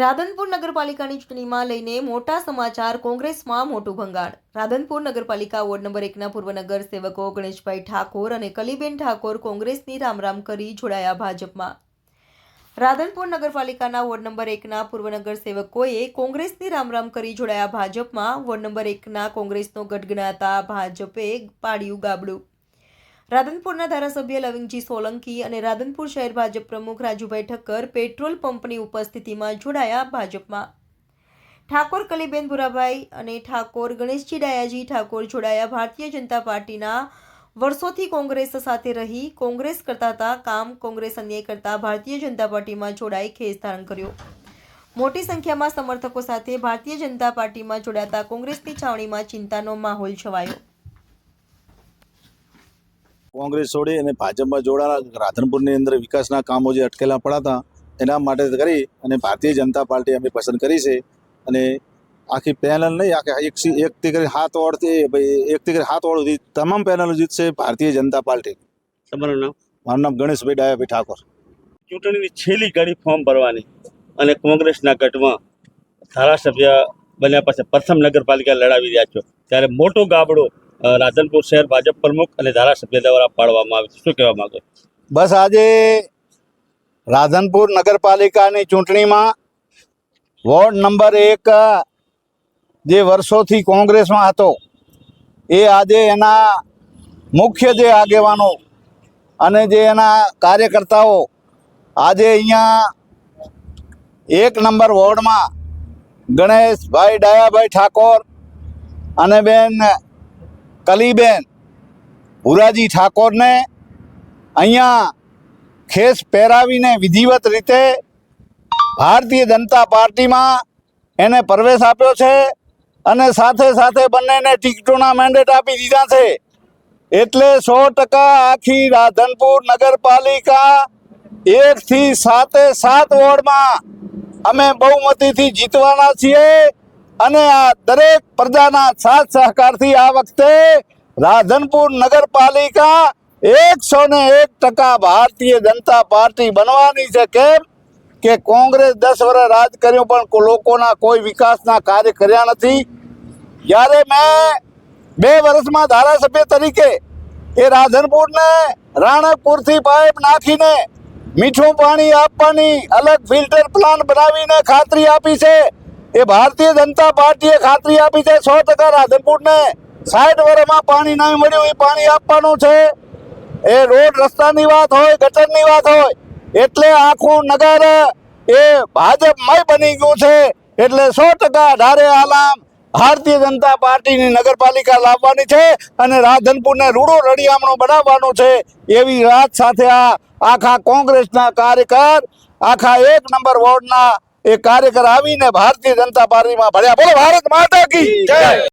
રાધનપુર નગરપાલિકાની ચૂંટણીમાં લઈને મોટા સમાચાર. કોંગ્રેસમાં મોટું ભંગાણ. રાધનપુર નગરપાલિકા વોર્ડ નંબર 1ના પૂર્વ નગરસેવકો ગણેશભાઈ ઠાકોર અને કલીબેન ઠાકોર કોંગ્રેસની રામરામ કરી જોડાયા ભાજપમાં. રાધનપુર નગરપાલિકાના વોર્ડ નંબર 1ના પૂર્વ નગરસેવકોએ કોંગ્રેસની રામરામ કરી જોડાયા ભાજપમાં. વોર્ડ નંબર 1ના કોંગ્રેસનો ગઢ ગણાતા ભાજપે પાડ્યું ગાબડું. રાધનપુરના ધારાસભ્ય લવિંગજી સોલંકી અને રાધનપુર શહેર ભાજપ પ્રમુખ રાજુભાઈ ઠક્કર પેટ્રોલ પંપની ઉપસ્થિતિમાં જોડાયા ભાજપમાં. ઠાકોર કલીબેન ભુરાભાઈ અને ઠાકોર ગણેશજી ડાયાજી ઠાકોર જોડાયા ભારતીય જનતા પાર્ટીના. વર્ષોથી કોંગ્રેસ સાથે રહી કોંગ્રેસ કરતા હતા કામ, કોંગ્રેસ અન્યાય કરતા ભારતીય જનતા પાર્ટીમાં જોડાઈ ખેસ ધારણ કર્યો. મોટી સંખ્યામાં સમર્થકો સાથે ભારતીય જનતા પાર્ટીમાં જોડાતા કોંગ્રેસની છાવણીમાં ચિંતાનો માહોલ છવાયો. કોંગ્રેસ છોડી અને ભાજપમાં જોડાણા રાધનપુરની અંદર વિકાસના કામો જે અટકેલા પડ્યા હતા એના માટે કરી અને ભારતીય જનતા પાર્ટી અમે પસંદ કરી છે. અને આખી પેનલ નહીં, આખી એકથી કરી 7 વોર્ડથી એકથી કરી 7 વોર્ડ સુધી તમામ પેનલો જીતશે ભારતીય જનતા પાર્ટી. તમારું નામ? મારું નામ ગણેશભાઈ ડાયાભાઈ ઠાકોર. ચૂંટણીની છેલ્લી ઘડી ફોર્મ ભરવાની અને કોંગ્રેસના ગઢમાં ધારાસભ્ય બન્યા પછી પ્રથમ નગરપાલિકા લડાવી રહ્યા છો, ત્યારે મોટો ગાબડો રાધનપુર શહેર ભાજપ પ્રમુખ અને ધારાસભ્ય દ્વારા પાડવામાં આવે છે. શું કહેવા માંગો? બસ આજે રાધનપુર નગરપાલિકાની ચૂંટણીમાં વોર્ડ નંબર 1 જે વર્ષોથી કોંગ્રેસમાં હતો એ આજે એના મુખ્ય જે આગેવાનો અને જે એના કાર્યકર્તાઓ આજે અહીંયા 1 નંબર વોર્ડમાં ગણેશભાઈ ડાયાભાઈ ઠાકોર અને બેન કલીબેન ભુરાજી ઠાકોરને અહીંયા ખેસ પહેરાવીને વિધિવત રીતે ભારતીય જનતા પાર્ટીમાં એને પ્રવેશ આપ્યો છે અને સાથે સાથે બંનેને ટિકિટોના મેન્ડેટ આપી દીધા છે. એટલે 100% આખી રાધનપુર નગરપાલિકા 1 થી 7 વોર્ડમાં અમે બહુમતીથી જીતવાના છીએ. અને આ દરેક પ્રજાના સાથ સહકારથી આ વખતે રાધનપુર નગરપાલિકા 101% ભારતીય જનતા પાર્ટી બનવાની છે. કેમ કે કોંગ્રેસ 10 વર્ષ રાજ કર્યું પણ લોકોના કોઈ વિકાસના કાર્ય કર્યા નથી. જ્યારે મેં 2 વર્ષમાં ધારાસભ્ય તરીકે એ રાધનપુરને રાણકપુરથી પાઇપ નાખીને મીઠું પાણી આપવાની અલગ ફિલ્ટર પ્લાન્ટ બનાવીને ખાતરી આપી છે. એ ભારતીય જનતા પાર્ટીએ ખાતરી આપી છે 100% રાધનપુરને 60 વર્ષમાં પાણી નહીં મળ્યું એ પાણી આપવાનું છે. એ રોડ રસ્તાની વાત હોય, ગટરની વાત હોય, એટલે આખું નગર એ ભાજપમય બની ગયું છે. એટલે 100% ધારે આલામ ભારતીય જનતા પાર્ટીની નગરપાલિકા લાવવાની છે અને રાધનપુરને રૂડો રળિયામણું બનાવવાનું છે. એવી વાત સાથે આ આખા કોંગ્રેસના કાર્યકર આખા 1 નંબર વોર્ડના એ કાર્યકર આવીને ભારતીય જનતા પાર્ટીમાં ભર્યા. બોલો ભારત માતા કી જય.